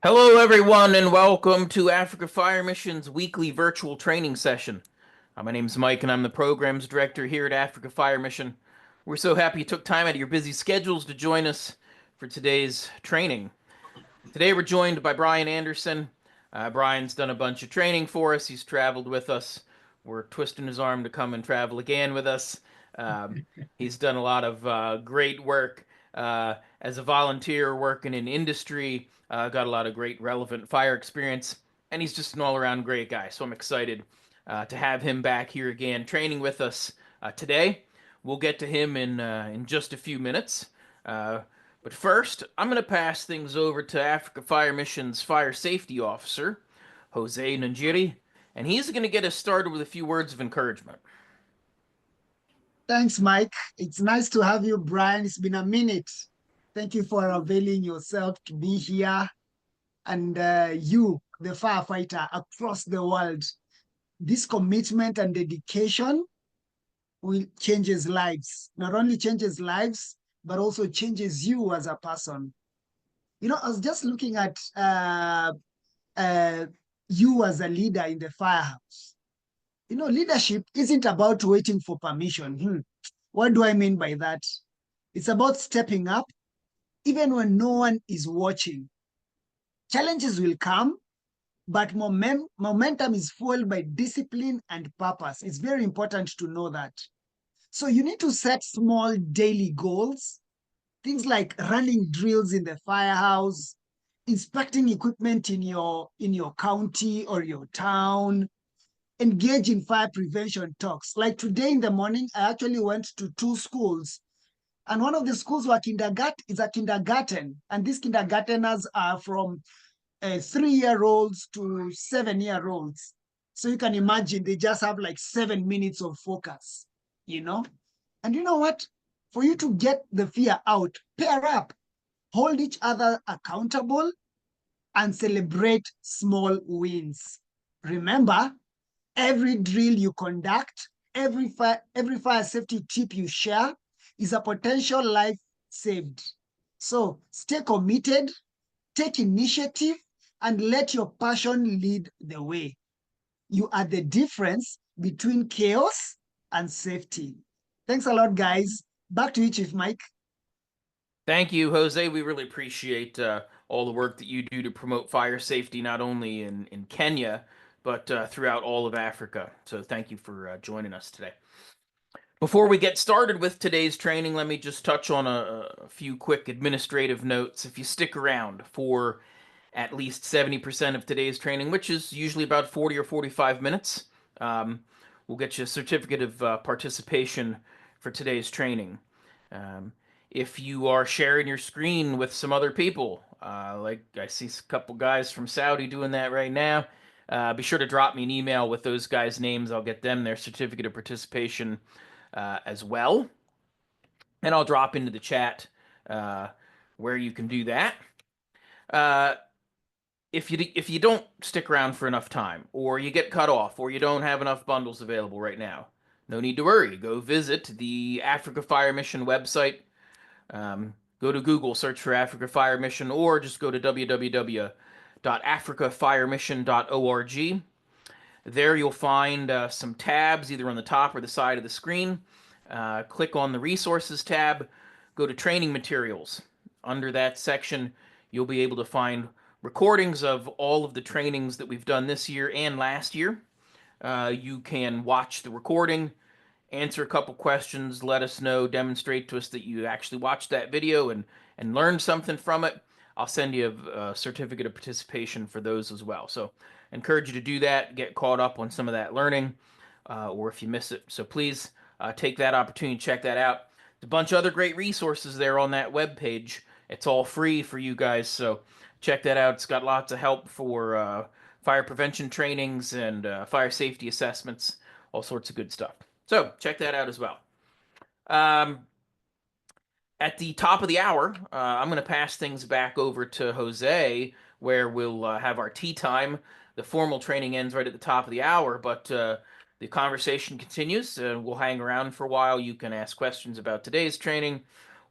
Hello, everyone, and welcome to Africa Fire Mission's weekly virtual training session. My name's Mike, and I'm the programs director here at Africa Fire Mission. We're so happy you took time out of your busy schedules to join us for today's training. Today, we're joined by Brian Andersen. Brian's done a bunch of training for us. He's traveled with us. We're twisting his arm to come and travel again with us. Um, he's done a lot of great work as a volunteer working in industry. Got a lot of great relevant fire experience, and he's just an all-around great guy. So I'm excited to have him back here again, training with us today. We'll get to him in just a few minutes. But first, I'm going to pass things over to Africa Fire Mission's Fire Safety Officer, Jose Njiri, and he's going to get us started with a few words of encouragement. Thanks, Mike. It's nice to have you, Brian. It's been a minute. Thank you for availing yourself to be here. And you, the firefighter across the world, this commitment and dedication will changes lives. Not only changes lives, but also changes you as a person. I was just looking at uh, you as a leader in the firehouse. Leadership isn't about waiting for permission. What do I mean by that? It's about stepping up even when no one is watching. Challenges will come, but momentum is fueled by discipline and purpose. It's very important to know that. So you need to set small daily goals, things like running drills in the firehouse, inspecting equipment in your county or your town, engage in fire prevention talks. Like today in the morning, I actually went to two schools, and one of the schools were is a kindergarten, and these kindergarteners are from 3-year-olds to 7-year-olds. So you can imagine they just have like 7 minutes of focus, you know. And you know what? For you to get the fear out, pair up, hold each other accountable, and celebrate small wins. Remember, every drill you conduct, every fire safety tip you share is a potential life saved. So stay committed, take initiative, and let your passion lead the way. You are the difference between chaos and safety. Thanks a lot, guys. Back to you, Chief Mike. Thank you, Jose. We really appreciate all the work that you do to promote fire safety, not only in Kenya, but throughout all of Africa. So thank you for joining us today. Before we get started with today's training, let me just touch on a few quick administrative notes. If you stick around for at least 70% of today's training, which is usually about 40 or 45 minutes, we'll get you a certificate of participation for today's training. If you are sharing your screen with some other people, like I see a couple guys from Saudi doing that right now, be sure to drop me an email with those guys' names. I'll get them their certificate of participation as well. And I'll drop into the chat where you can do that. Uh, if you don't stick around for enough time, or you get cut off, or you don't have enough bundles available right now, no need to worry. Go visit the Africa Fire Mission website. Go to Google, search for Africa Fire Mission, or just go to www.africafiremission.org. There you'll find some tabs either on the top or the side of the screen. Click on the Resources tab, go to Training Materials. Under that section, you'll be able to find recordings of all of the trainings that we've done this year and last year. You can watch the recording, answer a couple questions, let us know, demonstrate to us that you actually watched that video and learned something from it. I'll send you a certificate of participation for those as well. So I encourage you to do that, get caught up on some of that learning, or if you miss it. So please take that opportunity, check that out. There's a bunch of other great resources there on that web page. It's all free for you guys, so check that out. It's got lots of help for fire prevention trainings and fire safety assessments, all sorts of good stuff. So check that out as well. Um, at the top of the hour, I'm going to pass things back over to Jose, where we'll have our tea time. The formal training ends right at the top of the hour, but the conversation continues. We'll hang around for a while. You can ask questions about today's training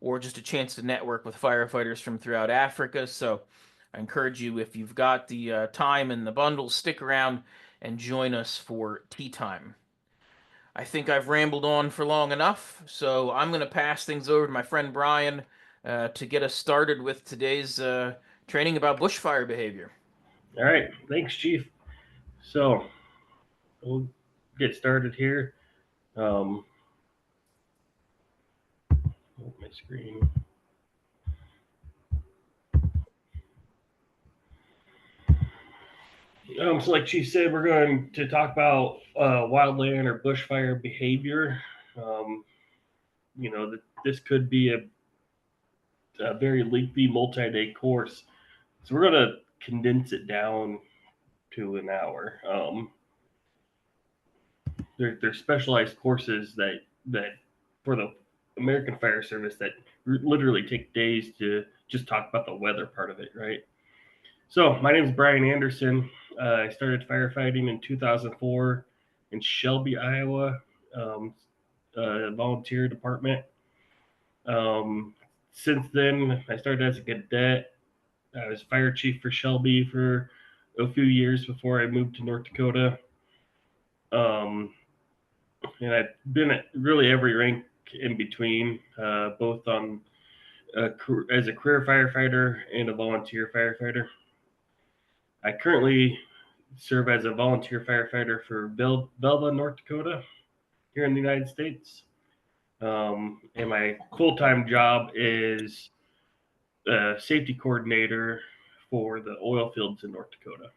or just a chance to network with firefighters from throughout Africa. So I encourage you, if you've got the time and the bundles, stick around and join us for tea time. I think I've rambled on for long enough, so I'm going to pass things over to my friend Brian to get us started with today's training about bushfire behavior. All right, thanks, Chief. So we'll get started here. My screen. So like Chief said, we're going to talk about wildland or bushfire behavior. Um, this could be a very lengthy multi-day course. So we're going to condense it down to an hour. There's specialized courses that for the American Fire Service that literally take days to just talk about the weather part of it, right? So my name is Brian Andersen. I started firefighting in 2004 in Shelby, Iowa, volunteer department. Since then, I started as a cadet. I was fire chief for Shelby for a few years before I moved to North Dakota. And I've been at really every rank in between, both on as a career firefighter and a volunteer firefighter. I currently serve as a volunteer firefighter for Belva, North Dakota, here in the United States. And my full-time job is safety coordinator for the oil fields in North Dakota.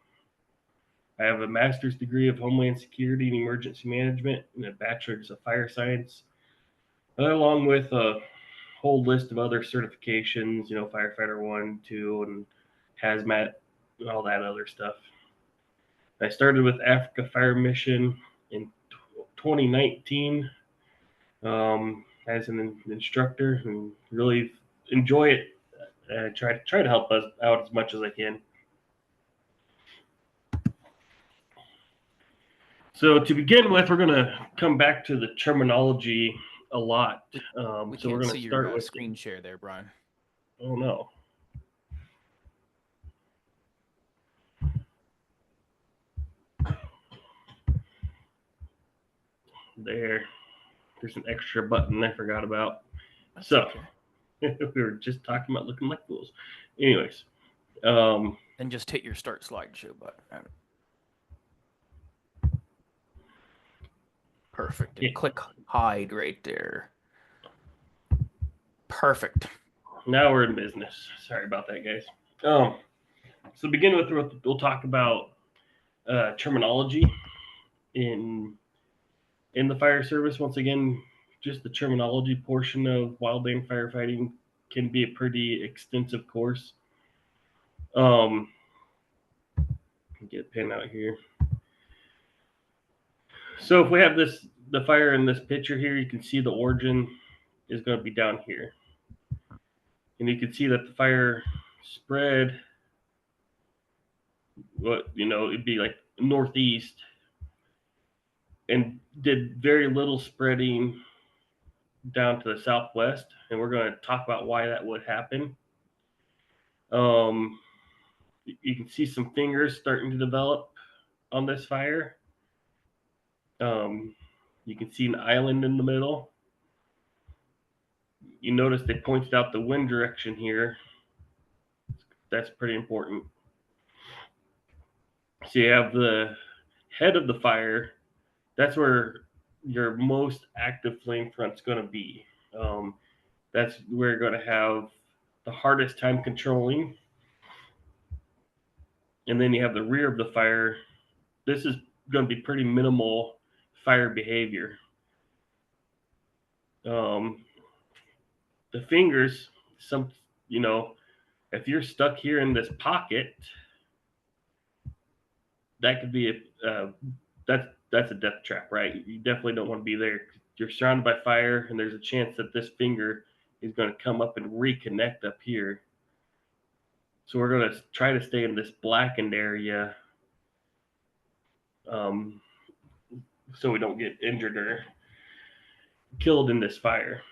I have a master's degree of Homeland Security and Emergency Management and a bachelor's of Fire Science, along with a whole list of other certifications, firefighter 1, 2, and hazmat, and all that other stuff. I started with Africa Fire Mission in 2019 as an instructor, and really enjoy it. I try to help us out as much as I can. So to begin with, we're going to come back to the terminology a lot. We So can't we're going see to start your with screen share there, Brian. Oh no. There's an extra button I forgot about. That's so okay. We were just talking about looking like fools. Anyways, Then just hit your start slideshow button. Perfect. And click hide right there. Perfect. Now we're in business. Sorry about that, guys. So to begin with, we'll talk about terminology in the fire service. Once again, just the terminology portion of wildland firefighting can be a pretty extensive course. Get a pen out here. So if we have the fire in this picture here, you can see the origin is going to be down here. And you can see that the fire spread, it'd be like northeast, and did very little spreading down to the southwest. And we're going to talk about why that would happen. You can see some fingers starting to develop on this fire. You can see an island in the middle. You notice they pointed out the wind direction here. That's pretty important. So you have the head of the fire. That's where your most active flame front's going to be. That's where you're going to have the hardest time controlling. And then you have the rear of the fire. This is going to be pretty minimal fire behavior. The fingers, if you're stuck here in this pocket, that could be that's a death trap, right? You definitely don't want to be there. You're surrounded by fire, and there's a chance that this finger is going to come up and reconnect up here. So we're going to try to stay in this blackened area, so we don't get injured or killed in this fire.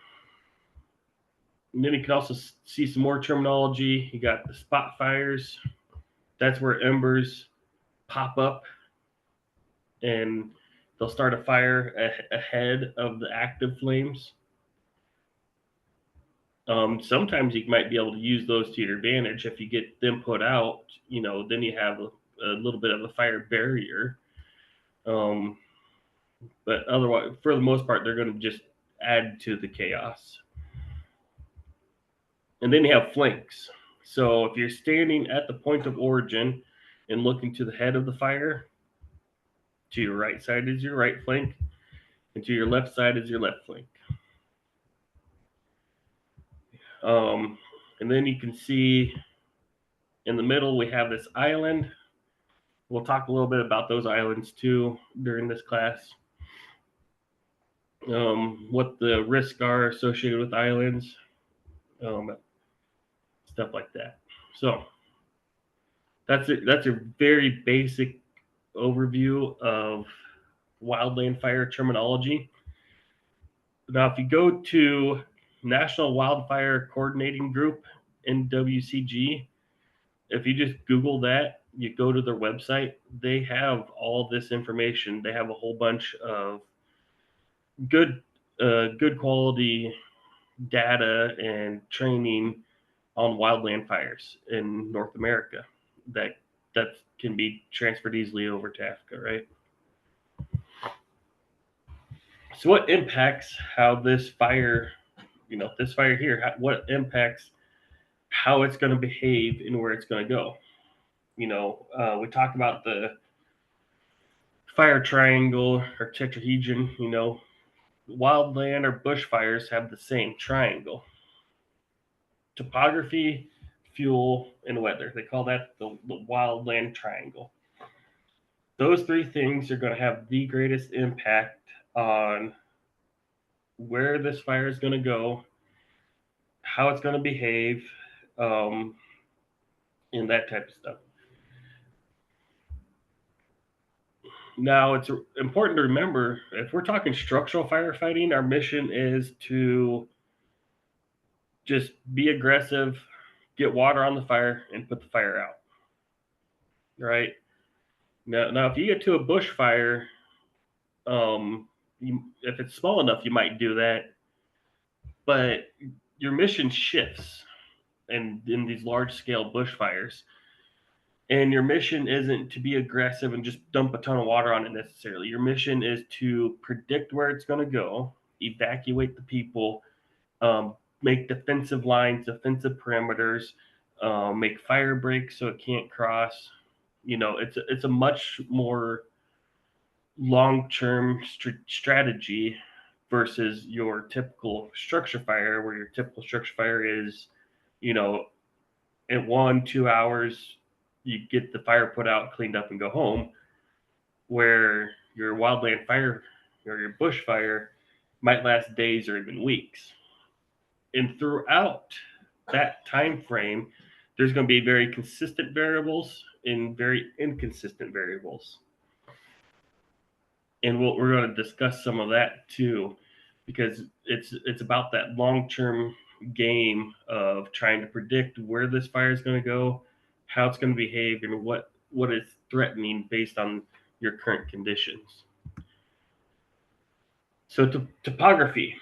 And then you can also see some more terminology. You got the spot fires. That's where embers pop up and they'll start a fire ahead of the active flames. Sometimes you might be able to use those to your advantage. If you get them put out, then you have a little bit of a fire barrier. But otherwise, for the most part, they're going to just add to the chaos. And then you have flanks. So if you're standing at the point of origin and looking to the head of the fire, to your right side is your right flank, and to your left side is your left flank. And then you can see in the middle we have this island. We'll talk a little bit about those islands too during this class. What the risks are associated with islands, stuff like that. So that's it. That's a very basic overview of wildland fire terminology. Now, if you go to National Wildfire Coordinating Group, NWCG, if you just Google that, you go to their website, they have all this information. They have a whole bunch of good quality data and training on wildland fires in North America that can be transferred easily over to Africa, right? So what impacts how this fire, this fire here, what impacts how it's going to behave and where it's going to go? We talked about the fire triangle or tetrahedron, wildland or bushfires have the same triangle. Topography, fuel, and weather. They call that the wildland triangle. Those three things are going to have the greatest impact on where this fire is going to go, how it's going to behave, and that type of stuff. Now, it's important to remember, if we're talking structural firefighting, our mission is to just be aggressive, get water on the fire, and put the fire out. Right? Now if you get to a bushfire, if it's small enough, you might do that. But your mission shifts in these large-scale bushfires. And your mission isn't to be aggressive and just dump a ton of water on it necessarily. Your mission is to predict where it's going to go, evacuate the people, make defensive lines, defensive perimeters, make fire breaks so it can't cross. It's a much more long-term strategy versus your typical structure fire, where your typical structure fire is, in 1-2 hours, you get the fire put out, cleaned up, and go home, where your wildland fire or your bush fire might last days or even weeks. And throughout that time frame, there's going to be very consistent variables and very inconsistent variables. And we're going to discuss some of that too, because it's about that long-term game of trying to predict where this fire is going to go, how it's going to behave, and what is threatening based on your current conditions. So topography.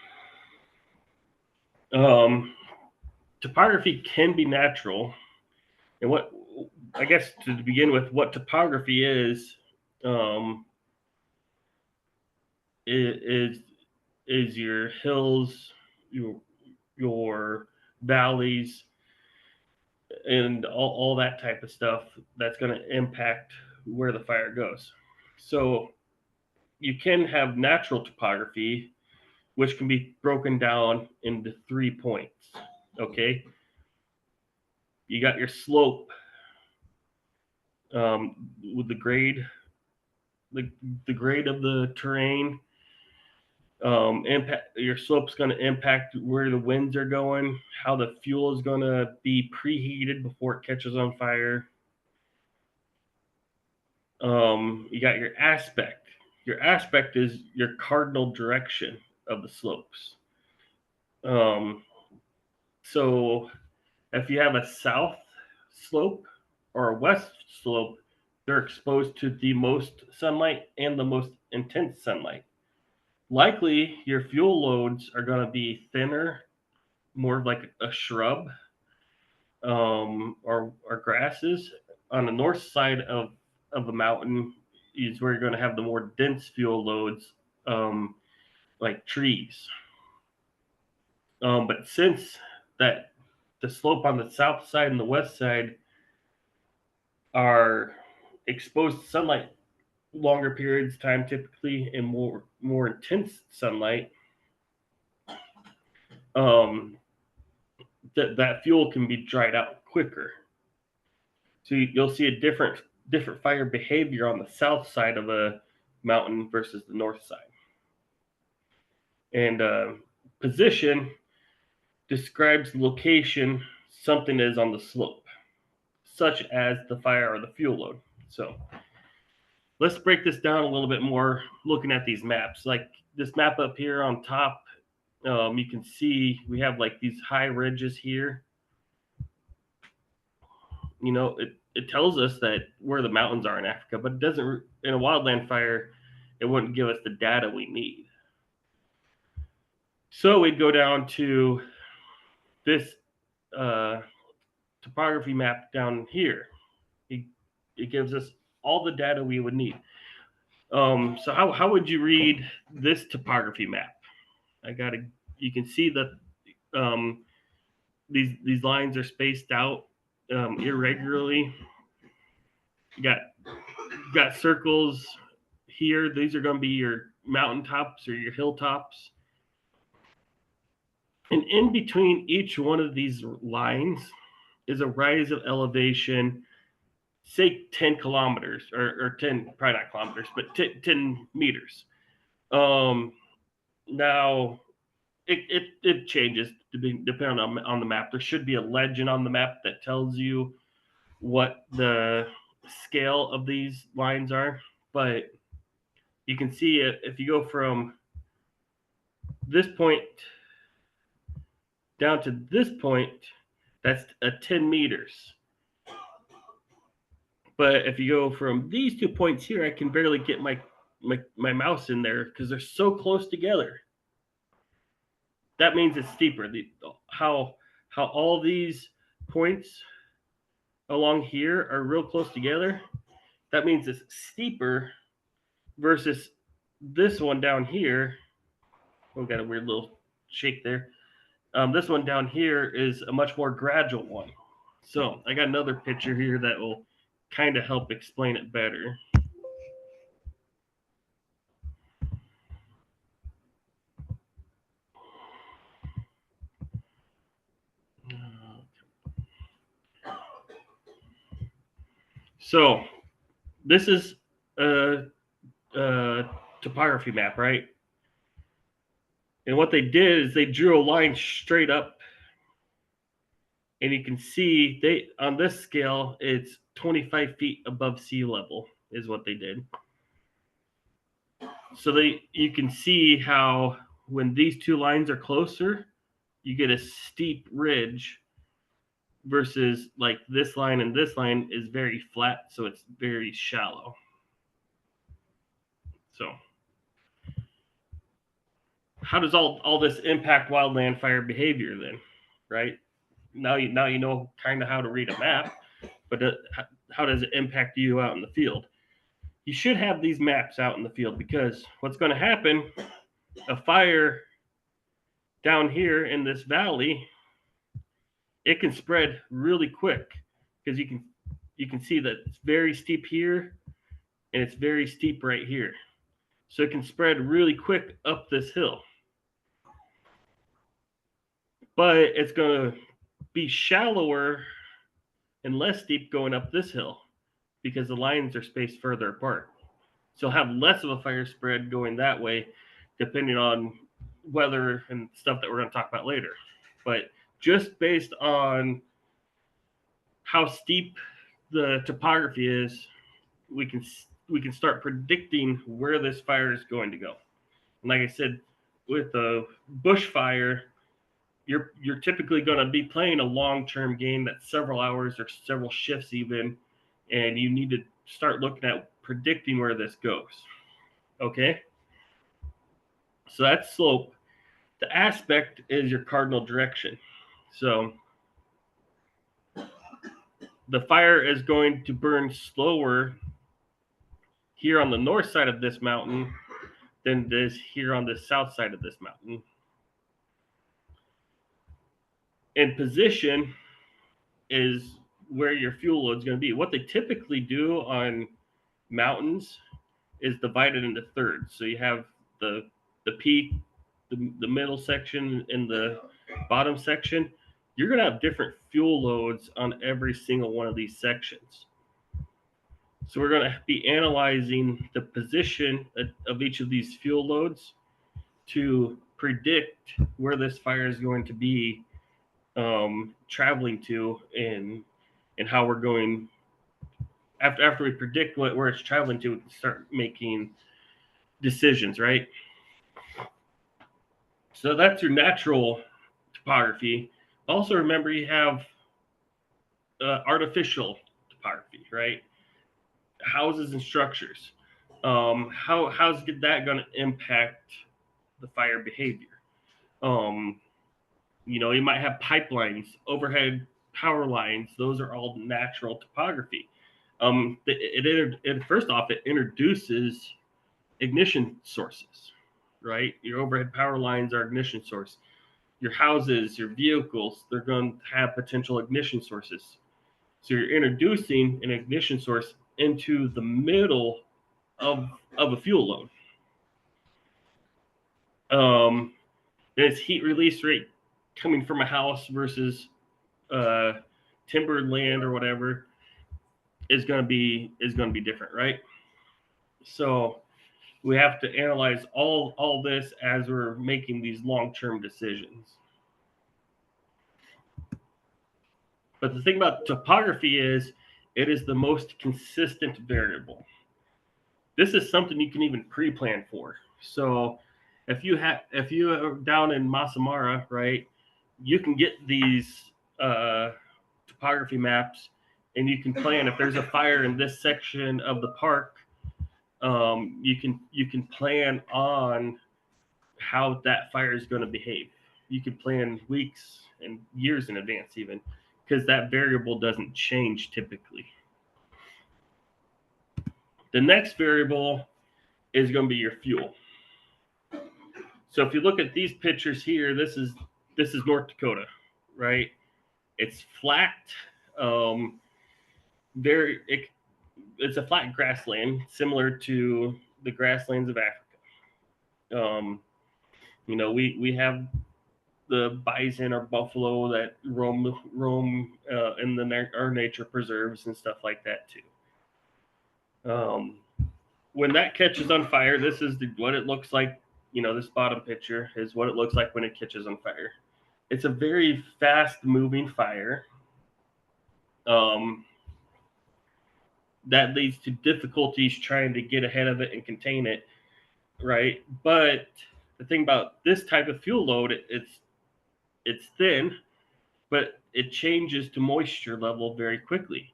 Topography can be natural. And I guess to begin with, what topography is your hills, your valleys, and all that type of stuff that's going to impact where the fire goes. So you can have natural topography, which can be broken down into 3 points. Okay. You got your slope, with the grade of the terrain. Your slope's going to impact where the winds are going, how the fuel is going to be preheated before it catches on fire. You got your aspect. Your aspect is your cardinal direction of the slopes. So if you have a south slope or a west slope, they're exposed to the most sunlight and the most intense sunlight. Likely, your fuel loads are going to be thinner, more like a shrub, or grasses. On the north side of the mountain is where you're going to have the more dense fuel loads, like trees. But since that the slope on the south side and the west side are exposed to sunlight longer periods of time typically and more intense sunlight, that fuel can be dried out quicker. So you'll see a different fire behavior on the south side of a mountain versus the north side. And position describes the location something is on the slope, such as the fire or the fuel load. So let's break this down a little bit more looking at these maps. Like this map up here on top, you can see we have like these high ridges here. You know, it tells us that where the mountains are in Africa, but it doesn't, in a wildland fire, it wouldn't give us the data we need. So we'd go down to this topography map down here. It gives us all the data we would need. So how would you read this topography map? You can see that these lines are spaced out irregularly. You got circles here. These are going to be your mountaintops or your hilltops. And in between each one of these lines is a rise of elevation, say 10 kilometers or 10, probably not kilometers, but 10 meters. Now it changes depending on the map. There should be a legend on the map that tells you what the scale of these lines are, but you can see it if you go from this point down to this point, that's a 10 meters. But if you go from these 2 points here, I can barely get my mouse in there because they're so close together. That means it's steeper. How all these points along here are real close together, that means it's steeper versus this one down here. We got a weird little shake there. This one down here is a much more gradual one. So I got another picture here that will kind of help explain it better. So this is a topography map, right? And what they did is they drew a line straight up, and you can see on this scale it's 25 feet above sea level is what they did. So you can see how when these two lines are closer, you get a steep ridge versus like this line and this line is very flat, so it's very shallow. So how does all this impact wildland fire behavior then, right? Now you know kind of how to read a map, but how does it impact you out in the field? You should have these maps out in the field because what's going to happen, a fire down here in this valley, it can spread really quick because you can see that it's very steep here and it's very steep right here. So it can spread really quick up this hill. But it's going to be shallower and less steep going up this hill because the lines are spaced further apart. So have less of a fire spread going that way, depending on weather and stuff that we're going to talk about later. But just based on how steep the topography is, we can start predicting where this fire is going to go. And like I said, with a bushfire, you're typically going to be playing a long-term game that's several hours or several shifts even and you need to start looking at predicting where this goes. Okay? So that's slope. The aspect is your cardinal direction. So the fire is going to burn slower here on the north side of this mountain than it is here on the south side of this mountain. And position is where your fuel load is going to be. What they typically do on mountains is divided into thirds. So you have the peak, the middle section, and the bottom section. You're going to have different fuel loads on every single one of these sections. So we're going to be analyzing the position of each of these fuel loads to predict where this fire is going to be traveling to, and how we're going. After we predict where it's traveling to, we can start making decisions, right? So that's your natural topography. Also, remember you have artificial topography, right? Houses and structures. How's that going to impact the fire behavior? You might have pipelines, overhead power lines. Those are all natural topography. First off, it introduces ignition sources, right? Your overhead power lines are ignition source. Your houses, your vehicles, they're going to have potential ignition sources. So you're introducing an ignition source into the middle of a fuel load. There's heat release rate coming from a house versus timbered land or whatever is going to be different, right? So we have to analyze all this as we're making these long-term decisions. But the thing about topography is it is the most consistent variable. This is something you can even pre-plan for. So if you are down in Masamara, right, you can get these topography maps, and you can plan if there's a fire in this section of the park. You can plan on how that fire is going to behave. You can plan weeks and years in advance, even, because that variable doesn't change typically. The next variable is going to be your fuel. So if you look at these pictures here, this is North Dakota, right? It's flat. It's a flat grassland, similar to the grasslands of Africa. We have the bison or buffalo that roam in our nature preserves and stuff like that too. When that catches on fire, this is what it looks like. This bottom picture is what it looks like when it catches on fire. It's a very fast-moving fire. That leads to difficulties trying to get ahead of it and contain it, right? But the thing about this type of fuel load, it's thin, but it changes to moisture level very quickly.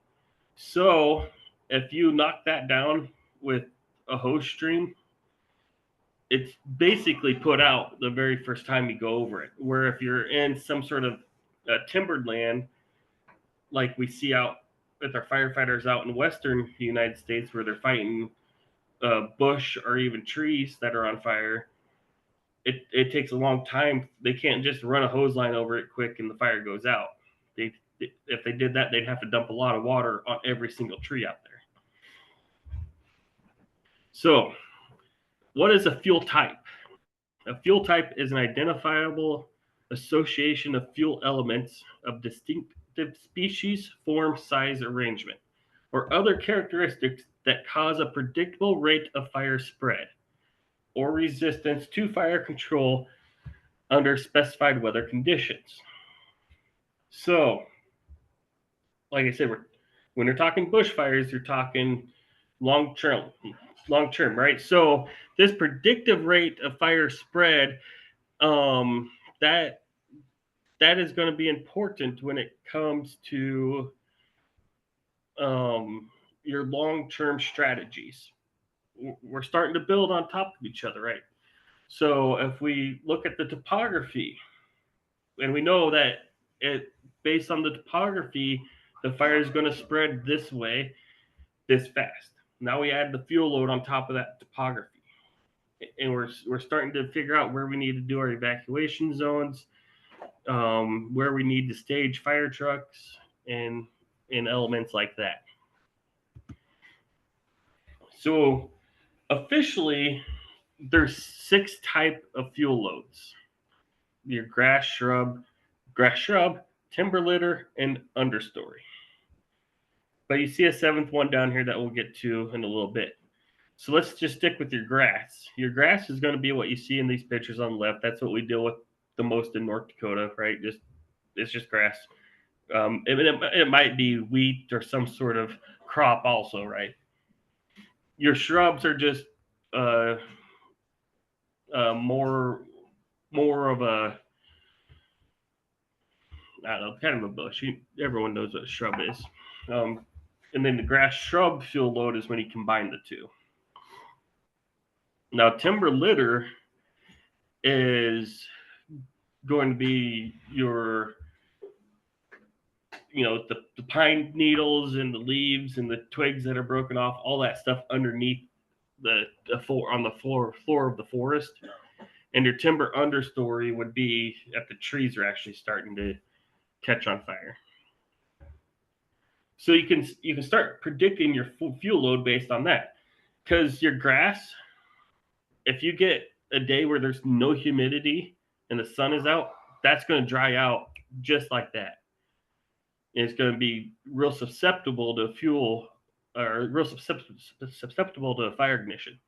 So if you knock that down with a hose stream, it's basically put out the very first time you go over it. Where if you're in some sort of timbered land, like we see out with our firefighters out in western United States, where they're fighting bush or even trees that are on fire, it takes a long time. They can't just run a hose line over it quick and the fire goes out. If they did that, they'd have to dump a lot of water on every single tree out there. So what is a fuel type? A fuel type is an identifiable association of fuel elements of distinctive species, form, size, arrangement, or other characteristics that cause a predictable rate of fire spread or resistance to fire control under specified weather conditions. So, like I said, when you're talking bushfires, you're talking long term, right? So this predictive rate of fire spread, that is going to be important when it comes to your long-term strategies. We're starting to build on top of each other, right? So if we look at the topography, and we know that it based on the topography, the fire is going to spread this way, this fast. Now we add the fuel load on top of that topography, and we're starting to figure out where we need to do our evacuation zones, where we need to stage fire trucks, and elements like that. So officially, there's 6 type of fuel loads: your grass shrub, timber litter, and understory. But you see a 7th one down here that we'll get to in a little bit. So let's just stick with your grass. Your grass is going to be what you see in these pictures on the left. That's what we deal with the most in North Dakota, right? It's just grass. It might be wheat or some sort of crop also, right? Your shrubs are just uh, more of a, I don't know, kind of a bush. Everyone knows what a shrub is. And then the grass shrub fuel load is when you combine the two. Now, timber litter is going to be your, the pine needles and the leaves and the twigs that are broken off, all that stuff underneath on the floor of the forest. And your timber understory would be if the trees are actually starting to catch on fire. So you can start predicting your fuel load based on that, because your grass, if you get a day where there's no humidity and the sun is out, that's going to dry out just like that. And it's going to be real susceptible to fuel, or real susceptible to fire ignition.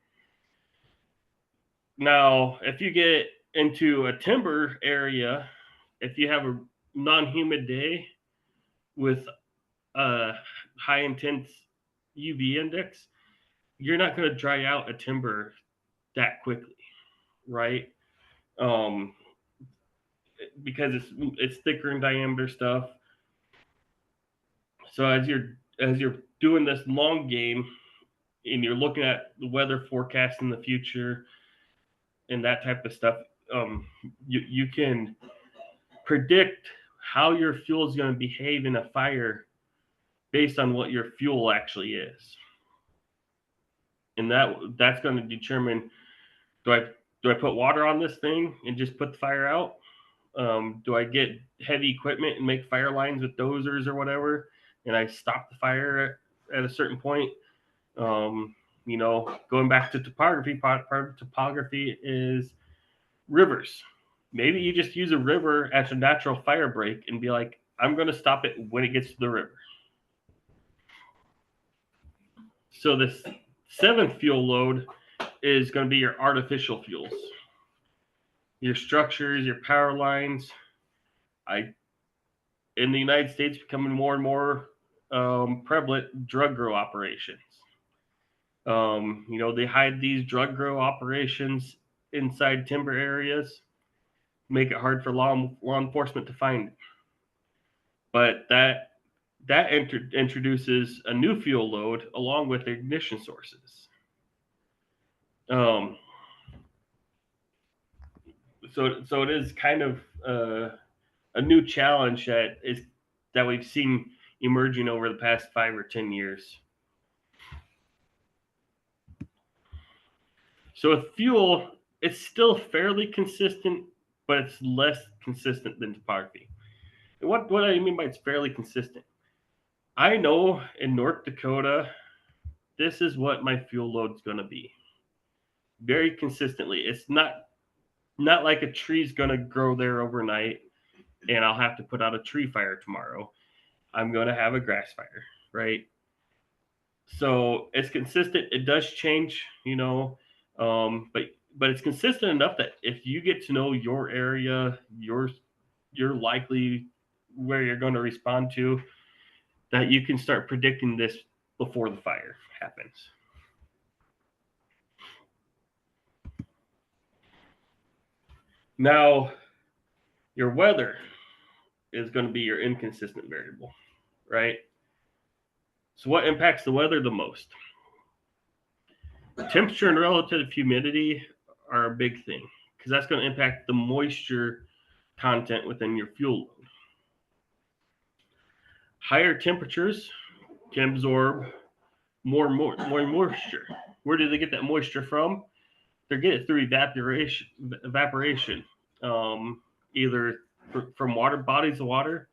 Now, if you get into a timber area, if you have a non-humid day with a high intense UV index, you're not going to dry out a timber that quickly, right? Because it's thicker in diameter stuff. So as you're doing this long game and you're looking at the weather forecast in the future and that type of stuff, you can predict how your fuel is going to behave in a fire based on what your fuel actually is, and that's going to determine, do I put water on this thing and just put the fire out? Do I get heavy equipment and make fire lines with dozers or whatever, and I stop the fire at a certain point? Going back to topography, part of topography is rivers. Maybe you just use a river as a natural fire break and be like, I'm going to stop it when it gets to the river. So this 7th fuel load is going to be your artificial fuels, your structures, your power lines. In the United States, becoming more and more prevalent, drug grow operations. They hide these drug grow operations inside timber areas, make it hard for law enforcement to find it. But that introduces a new fuel load along with ignition sources. So it is kind of a new challenge that we've seen emerging over the past 5 or 10 years. So with fuel, it's still fairly consistent, but it's less consistent than topography. And what do I mean by it's fairly consistent? I know in North Dakota, this is what my fuel load's going to be. Very consistently. It's not like a tree's going to grow there overnight and I'll have to put out a tree fire tomorrow. I'm going to have a grass fire, right? So it's consistent. It does change, but it's consistent enough that if you get to know your area, you're likely where you're going to respond to, that you can start predicting this before the fire happens. Now, your weather is going to be your inconsistent variable, right? So what impacts the weather the most? Temperature and relative humidity are a big thing because that's going to impact the moisture content within your fuel load. Higher temperatures can absorb more moisture. Where do they get that moisture from? They get it through evaporation, either from water bodies of water,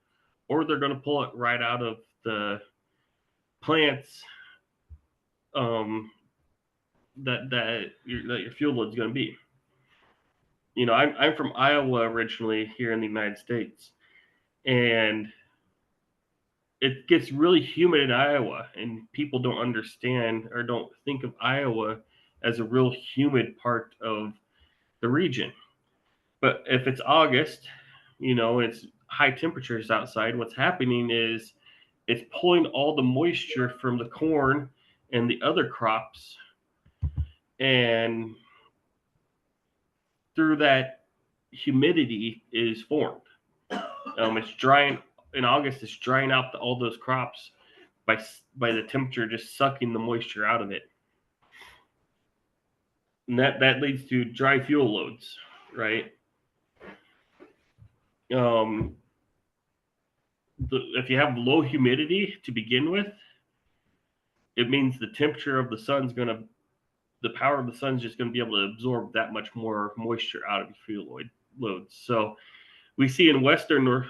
or they're going to pull it right out of the plants that your fuel load is going to be. You know, I'm from Iowa originally, here in the United States, and it gets really humid in Iowa, and people don't understand or don't think of Iowa as a real humid part of the region. But if it's August, you know, it's high temperatures outside, what's happening is it's pulling all the moisture from the corn and the other crops, and through that, humidity is formed. It's drying in August. It's drying out all those crops by the temperature just sucking the moisture out of it, and that leads to dry fuel loads, right? If you have low humidity to begin with, it means the temperature of the sun's gonna, the power of the sun's just gonna be able to absorb that much more moisture out of your fuel loads. So we see in western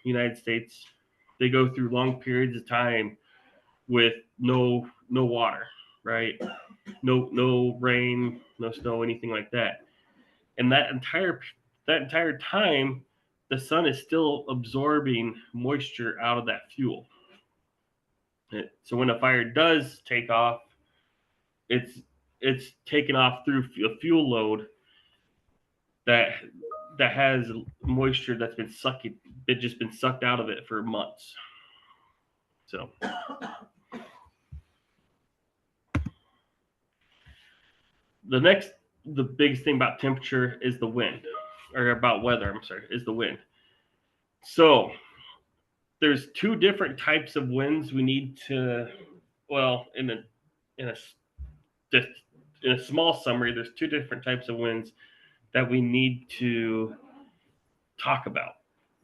United States, they go through long periods of time with no water, right? No rain, no snow, anything like that. And that entire time, the sun is still absorbing moisture out of that fuel. So when a fire does take off, it's taken off through a fuel load that has moisture that's been sucked out of it for months. So the biggest thing about temperature is the wind, or about weather, I'm sorry, is the wind. So there's two different types of winds we need to, well, in a small summary, there's two different types of winds that we need to talk about.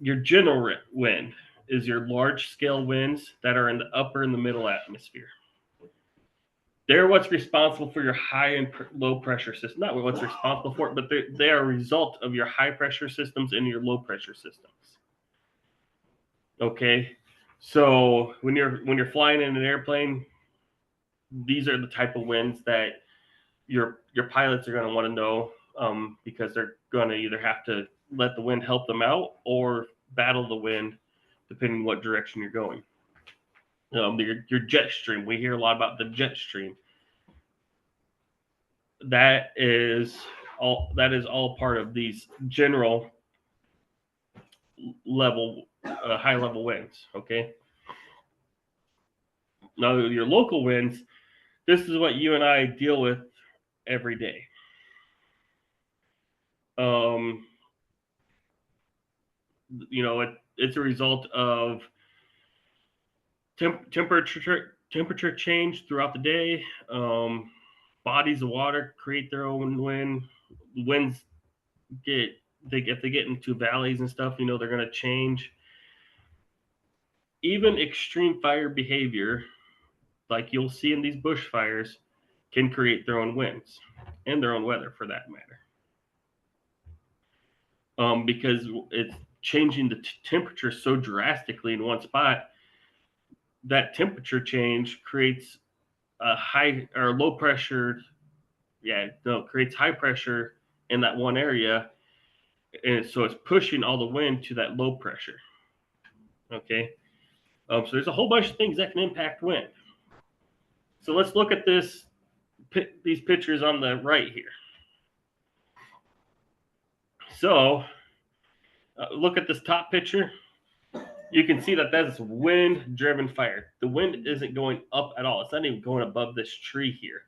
Your general wind is your large scale winds that are in the upper and the middle atmosphere. They're what's responsible for your high and low pressure system. Not what's responsible for it, but they are a result of your high pressure systems and your low pressure systems. Okay, so when you're flying in an airplane, these are the type of winds that your pilots are going to want to know, because they're going to either have to let the wind help them out or battle the wind, depending on what direction you're going. Your jet stream, we hear a lot about the jet stream. That is all part of these general level, high level winds. Okay. Now your local winds, this is what you and I deal with every day. You know, it's a result of temperature change throughout the day. Bodies of water create their own wind. Winds if they get into valleys and stuff, you know, they're going to change. Even extreme fire behavior, like you'll see in these bushfires, can create their own winds and their own weather, for that matter. Because it's changing the temperature so drastically in one spot, that temperature change creates a high or low pressure. Creates high pressure in that one area, and so it's pushing all the wind to that low pressure. Okay, so there's a whole bunch of things that can impact wind. So let's look at these pictures on the right here. So look at this top picture. You can see that that's wind-driven fire. The wind isn't going up at all. It's not even going above this tree here,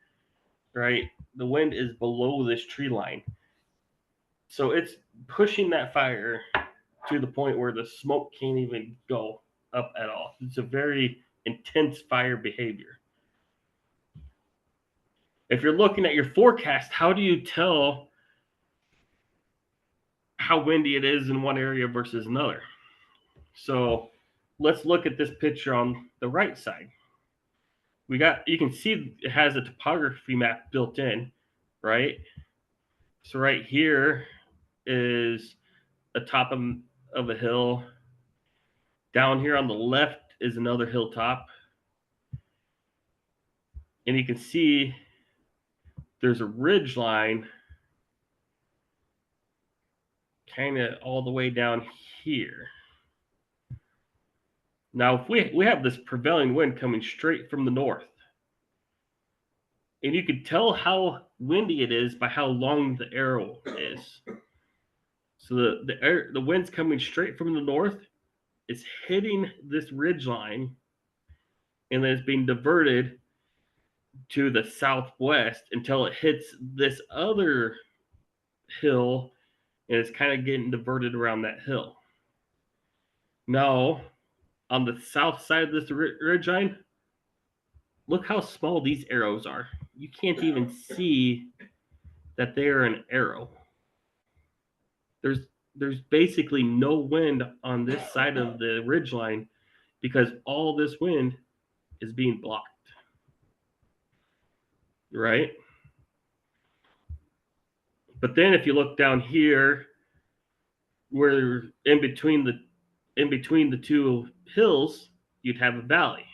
right? The wind is below this tree line. So it's pushing that fire to the point where the smoke can't even go up at all. It's a very intense fire behavior. If you're looking at your forecast, how do you tell how windy it is in one area versus another? So let's look at this picture on the right side. You can see it has a topography map built in, right? So right here is a top of a hill. Down here on the left is another hilltop. And you can see there's a ridge line kind of all the way down here. Now, if we have this prevailing wind coming straight from the north, and you can tell how windy it is by how long the arrow is. So the wind's coming straight from the north. It's hitting this ridge line, and then it's being diverted to the southwest until it hits this other hill, and it's kind of getting diverted around that hill. Now, on the south side of this ridge line, look how small these arrows are. You can't even see that they are an arrow. There's basically no wind on this side of the ridge line because all this wind is being blocked. Right? But then if you look down here, where in between the two hills, you'd have a valley.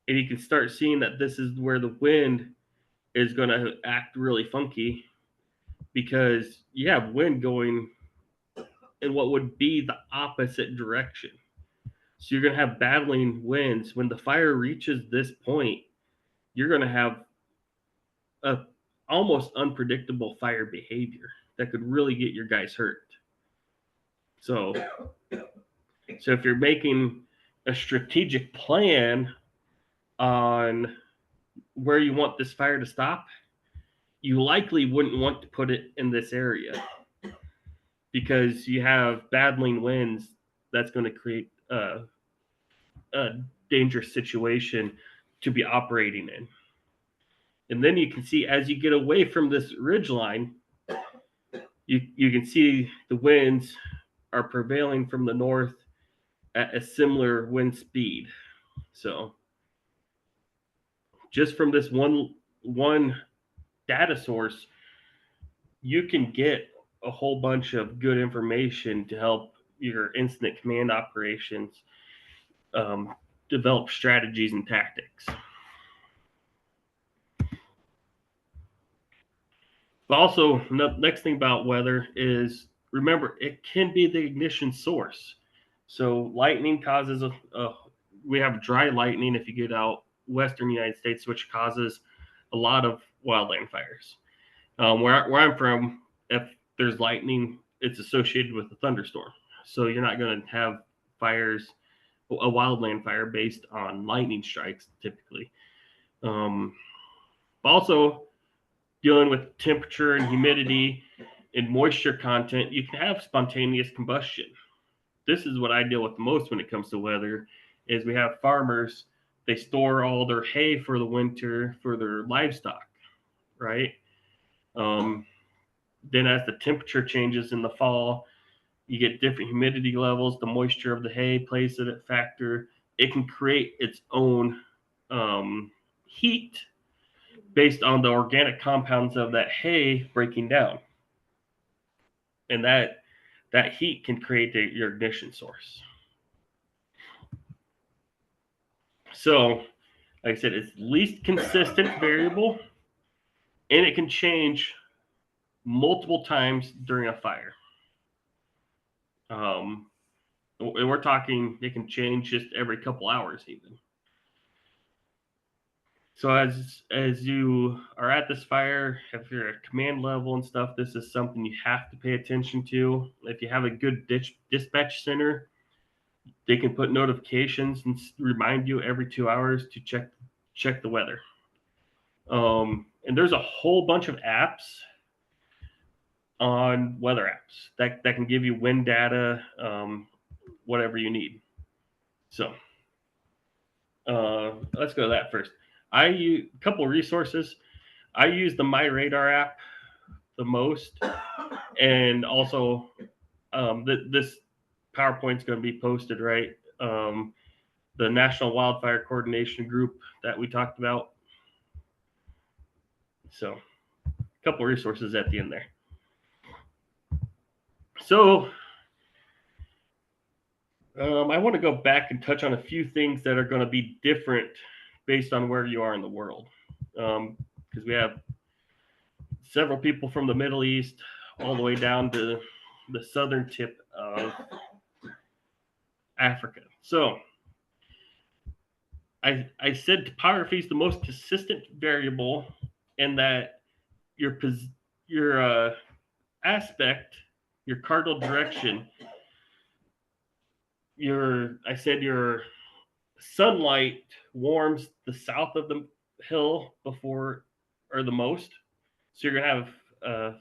And you can start seeing that this is where the wind is going to act really funky, because you have wind going in what would be the opposite direction. So you're going to have battling winds. When the fire reaches this point, you're going to have a almost unpredictable fire behavior that could really get your guys hurt. So if you're making a strategic plan on where you want this fire to stop, you likely wouldn't want to put it in this area, because you have battling winds that's going to create a dangerous situation to be operating in. And then you can see, as you get away from this ridge line, you can see the winds are prevailing from the north at a similar wind speed. So just from this one data source, you can get a whole bunch of good information to help your incident command operations develop strategies and tactics. But also, next thing about weather is, remember, it can be the ignition source. So lightning causes we have dry lightning if you get out western United States, which causes a lot of wildland fires. Where I'm from, if there's lightning, it's associated with a thunderstorm. So you're not going to have fires, a wildland fire based on lightning strikes typically. Also, dealing with temperature and humidity and moisture content, you can have spontaneous combustion. This is what I deal with the most when it comes to weather. Is we have farmers, they store all their hay for the winter for their livestock, right? Then as the temperature changes in the fall, you get different humidity levels. The moisture of the hay plays a factor. It can create its own heat based on the organic compounds of that hay breaking down. And that heat can create your ignition source. So, like I said, it's least consistent variable, and it can change multiple times during a fire. And we're talking, it can change just every couple hours even. So as you are at this fire, if you're at command level and stuff, this is something you have to pay attention to. If you have a good dispatch center, they can put notifications and remind you every 2 hours to check the weather. And there's a whole bunch of apps on weather apps that can give you wind data, whatever you need. So Let's go to that first. I use a couple of resources. I use the My Radar app the most, and also this PowerPoint's going to be posted, right? The National Wildfire Coordination Group that we talked about. So, a couple of resources at the end there. So, I want to go back and touch on a few things that are going to be different based on where you are in the world. Because we have several people from the Middle East all the way down to the southern tip of Africa. So I said topography is the most consistent variable, and that your aspect, your cardinal direction, your sunlight warms the south of the hill before or the most. So you're gonna have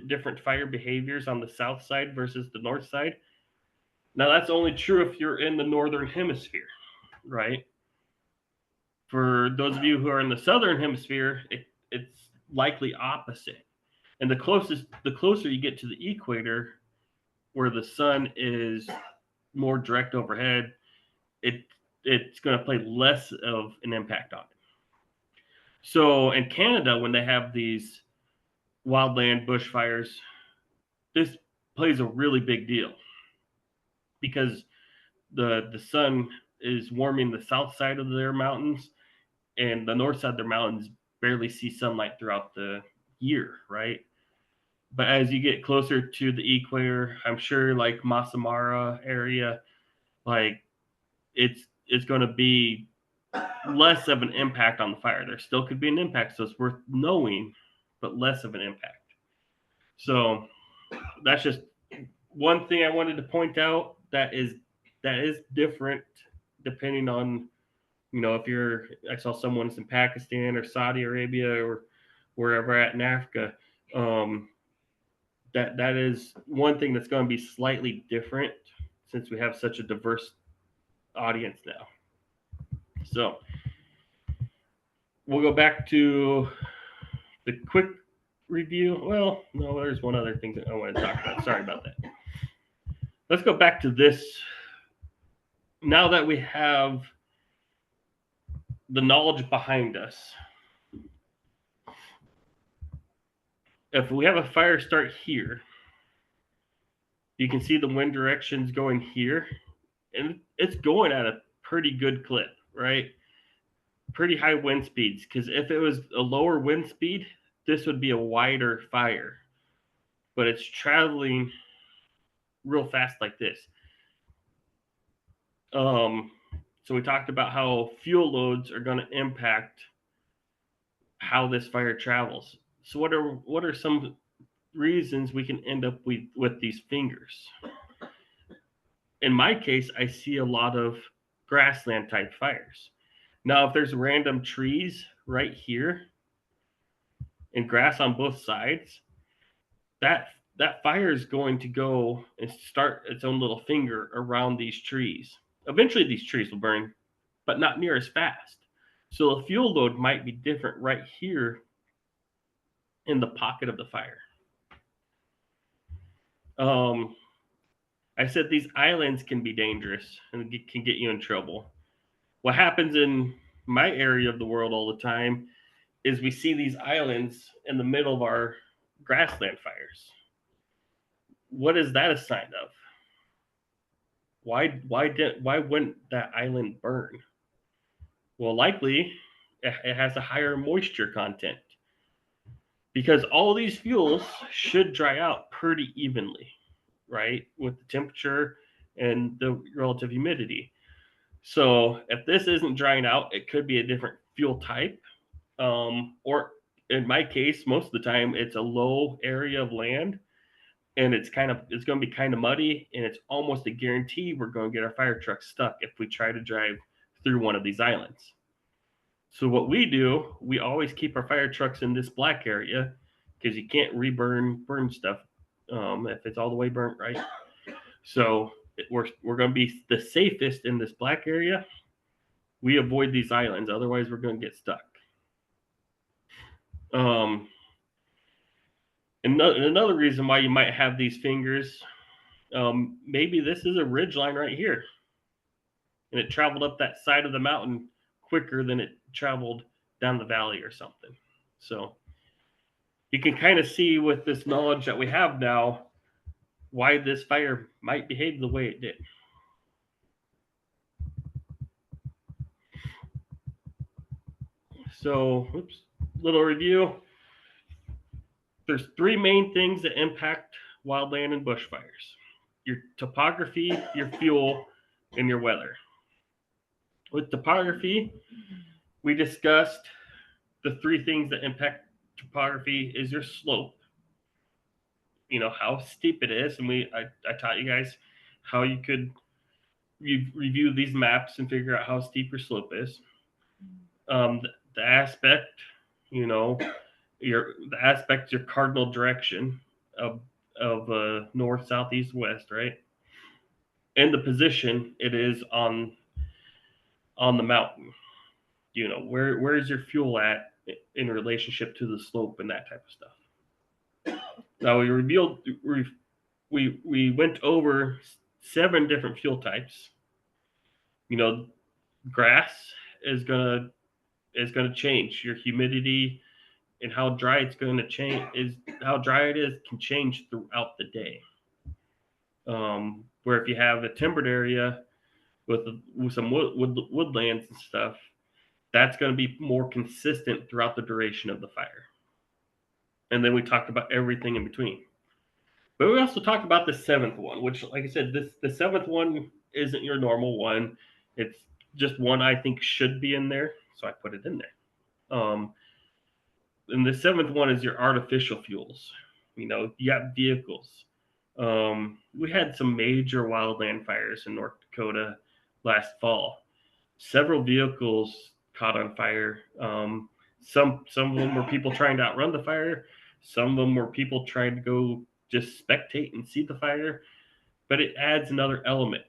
different fire behaviors on the south side versus the north side. Now that's only true if you're in the northern hemisphere, right? For those of you who are in the southern hemisphere, it's likely opposite. And the closer you get to the equator, where the sun is more direct overhead, it's going to play less of an impact on it. So in Canada, when they have these wildland bushfires, this plays a really big deal because the sun is warming the south side of their mountains, and the north side of their mountains barely see sunlight throughout the year, right? But as you get closer to the equator, I'm sure like Masamara area, like it's going to be less of an impact on the fire. There still could be an impact, so it's worth knowing, but less of an impact. So that's just one thing I wanted to point out that is different depending on, if I saw someone's in Pakistan or Saudi Arabia or wherever at in Africa. That is one thing that's going to be slightly different since we have such a diverse audience now. So we'll go back to the quick review. Well, no, there's one other thing that I want to talk about. Sorry about that. Let's go back to this. Now that we have the knowledge behind us, if we have a fire start here, you can see the wind directions going here, and it's going at a pretty good clip, right? Pretty high wind speeds, because if it was a lower wind speed, this would be a wider fire, but it's traveling real fast like this. So we talked about how fuel loads are going to impact how this fire travels. So what are some reasons we can end up with these fingers? In my case, I see a lot of grassland type fires. Now, if there's random trees right here and grass on both sides, that fire is going to go and start its own little finger around these trees. Eventually, these trees will burn, but not near as fast. So the fuel load might be different right here in the pocket of the fire. I said these islands can be dangerous and can get you in trouble. What happens in my area of the world all the time is we see these islands in the middle of our grassland fires. What is that a sign of? Why wouldn't that island burn? Well, likely it has a higher moisture content, because all these fuels should dry out pretty evenly, right? With the temperature and the relative humidity. So if this isn't drying out, it could be a different fuel type. Or in my case, most of the time it's a low area of land, and it's going to be kind of muddy, and it's almost a guarantee we're going to get our fire truck stuck if we try to drive through one of these islands. So what we do, we always keep our fire trucks in this black area, because you can't burn stuff if it's all the way burnt, right? So we're going to be the safest in this black area, we avoid these islands. Otherwise, we're going to get stuck. Another reason why you might have these fingers, maybe this is a ridge line right here, and it traveled up that side of the mountain quicker than it traveled down the valley or something. So you can kind of see with this knowledge that we have now why this fire might behave the way it did. So, little review. There's three main things that impact wildland and bushfires: your topography, your fuel, and your weather. With topography, we discussed the three things that impact topography is your slope, how steep it is, and I taught you guys how you could review these maps and figure out how steep your slope is. The aspect, your cardinal direction of north, south, east, west, right? And the position it is on the mountain. Where is your fuel at in relationship to the slope and that type of stuff. Now we went over 7 different fuel types. Grass is gonna change. Your humidity and how dry it's going to change can change throughout the day. Where if you have a timbered area with some woodlands and stuff, that's going to be more consistent throughout the duration of the fire. And then we talked about everything in between. But we also talked about the 7th one, which, like I said, the 7th one isn't your normal one. It's just one I think should be in there, so I put it in there. And the 7th one is your artificial fuels. You have vehicles. We had some major wildland fires in North Dakota last fall. Several vehicles caught on fire. Some of them were people trying to outrun the fire. Some of them were people trying to go just spectate and see the fire. But it adds another element.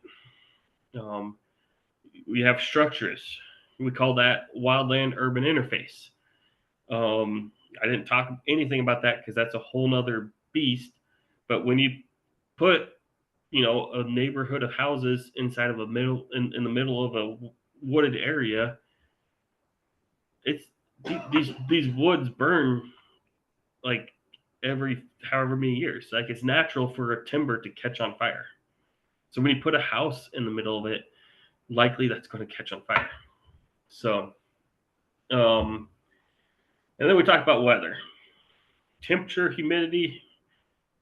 We have structures. We call that wildland urban interface. I didn't talk anything about that because that's a whole nother beast. But when you put, a neighborhood of houses inside of in the middle of a wooded area, it's these woods burn like every however many years. Like, it's natural for a timber to catch on fire. So when you put a house in the middle of it, likely that's going to catch on fire. So, and then we talk about weather. Temperature, humidity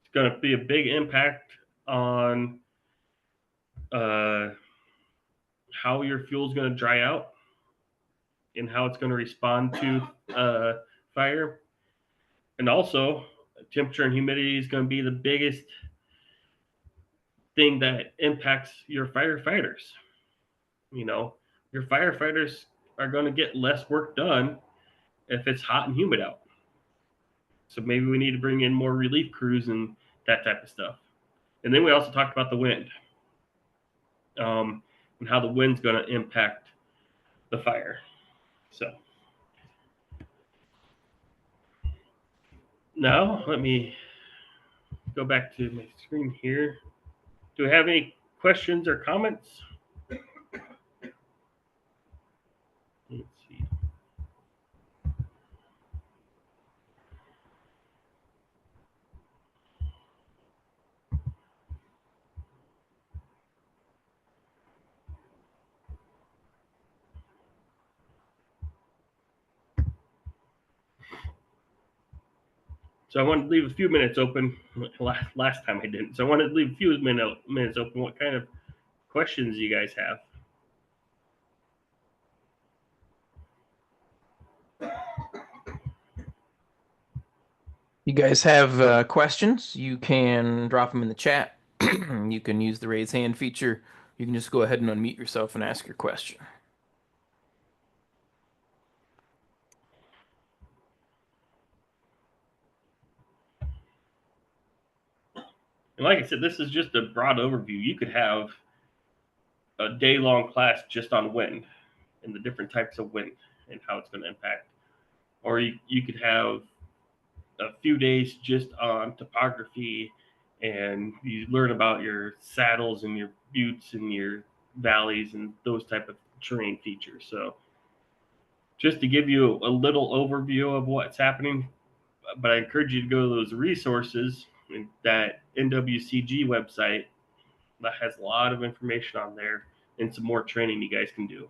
is going to be a big impact on how your fuel is going to dry out and how it's going to respond to fire. And also, temperature and humidity is going to be the biggest thing that impacts your firefighters. Your firefighters are going to get less work done if it's hot and humid out. So maybe we need to bring in more relief crews and that type of stuff. And then we also talked about the wind, and how the wind's going to impact the fire. So now let me go back to my screen here. Do we have any questions or comments? Let's see. So I wanted to leave a few minutes open. Last time I didn't. So I wanted to leave a few minutes open. What kind of questions do you guys have? You guys have questions, you can drop them in the chat. You can use the raise hand feature. You can just go ahead and unmute yourself and ask your question. And like I said, this is just a broad overview. You could have a day-long class just on wind. and the different types of wind and how it's going to impact. Or you could have a few days just on topography, and you learn about your saddles and your buttes and your valleys and those type of terrain features. So just to give you a little overview of what's happening, but I encourage you to go to those resources, that NWCG website that has a lot of information on there and some more training you guys can do.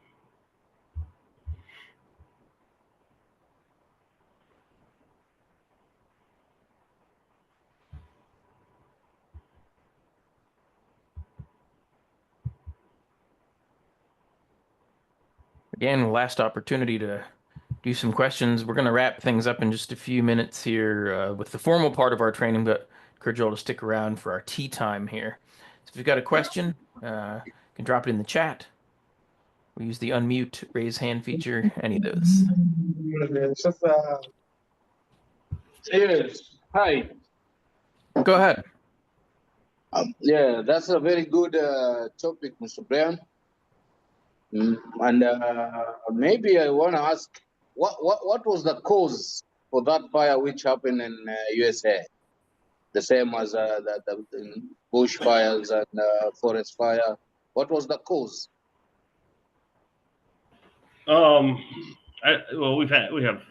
Again, last opportunity to do some questions. We're going to wrap things up in just a few minutes here with the formal part of our training, but encourage you all to stick around for our tea time here. So if you've got a question, you can drop it in the chat. We use the unmute, raise hand feature, any of those. Yes. Hi. Go ahead. Yeah, that's a very good topic, Mr. Brian. And maybe I want to ask, what was the cause for that fire which happened in USA? The same as the bush fires and forest fire. What was the cause? Well, we have.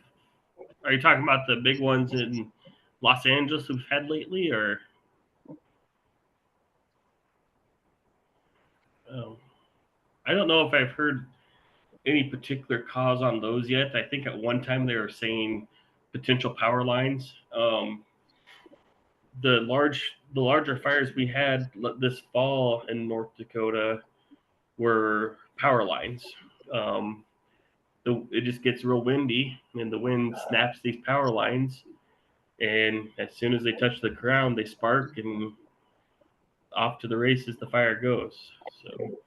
Are you talking about the big ones in Los Angeles we've had lately, or? I don't know if I've heard any particular cause on those yet. I think at one time they were saying potential power lines. The larger fires we had this fall in North Dakota were power lines. It just gets real windy, and the wind snaps these power lines, and as soon as they touch the ground, they spark, and off to the races the fire goes. So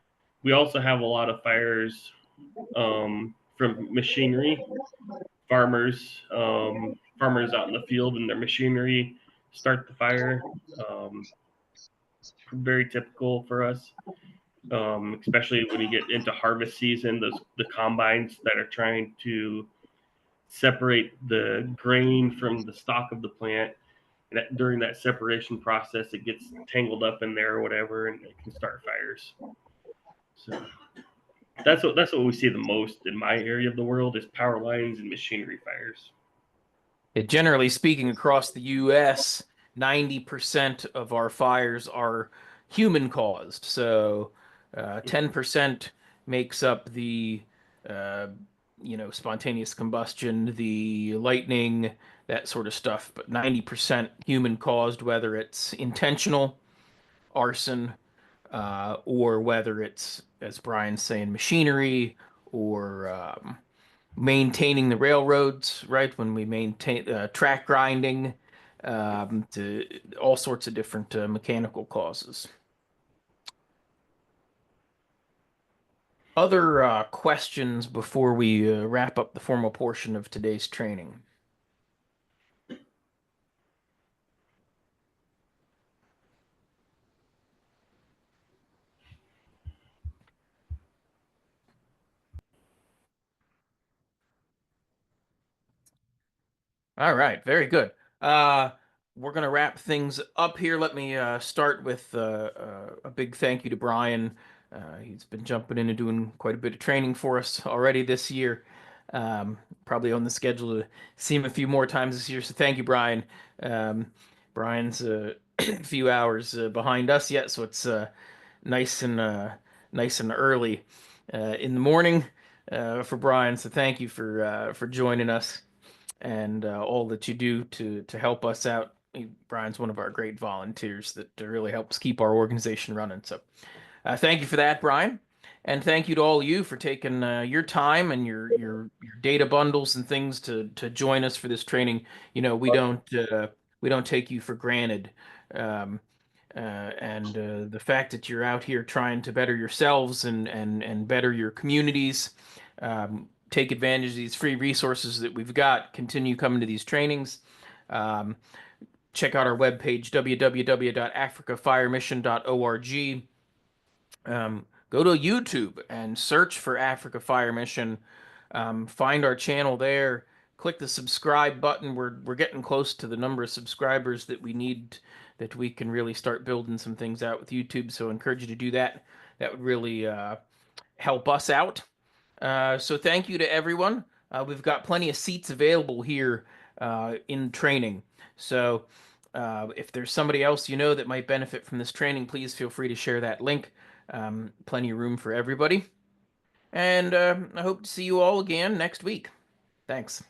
we also have a lot of fires from machinery. Farmers out in the field and their machinery start the fire. Very typical for us, especially when you get into harvest season. The combines that are trying to separate the grain from the stalk of the plant, and during that separation process, it gets tangled up in there or whatever, and it can start fires. So that's what we see the most in my area of the world is power lines and machinery fires. Generally speaking, across the U.S., 90% of our fires are human caused. So 10% makes up the spontaneous combustion, the lightning, that sort of stuff. But 90% human caused, whether it's intentional arson or whether it's, as Brian's saying, machinery or maintaining the railroads, right? When we maintain track grinding, to all sorts of different mechanical causes. Other questions before we wrap up the formal portion of today's training? All right, very good. We're going to wrap things up here. Let me start with a big thank you to Brian. He's been jumping in and doing quite a bit of training for us already this year. Probably on the schedule to see him a few more times this year. So thank you, Brian. Brian's a few hours behind us yet, so it's nice and early in the morning for Brian. So thank you for joining us and all that you do to help us out. Brian's one of our great volunteers that really helps keep our organization running. So thank you for that, Brian. And thank you to all of you for taking your time and your data bundles and things to join us for this training. We don't take you for granted. And the fact that you're out here trying to better yourselves and better your communities, take advantage of these free resources that we've got, continue coming to these trainings. Check out our webpage, www.africafiremission.org. go to YouTube and search for Africa Fire Mission. Find our channel there. Click the subscribe button. We're getting close to the number of subscribers that we need, that we can really start building some things out with YouTube. So I encourage you to do that. That would really help us out. So thank you to everyone. We've got plenty of seats available here in training. So if there's somebody else you know that might benefit from this training, please feel free to share that link. Plenty of room for everybody. And I hope to see you all again next week. Thanks.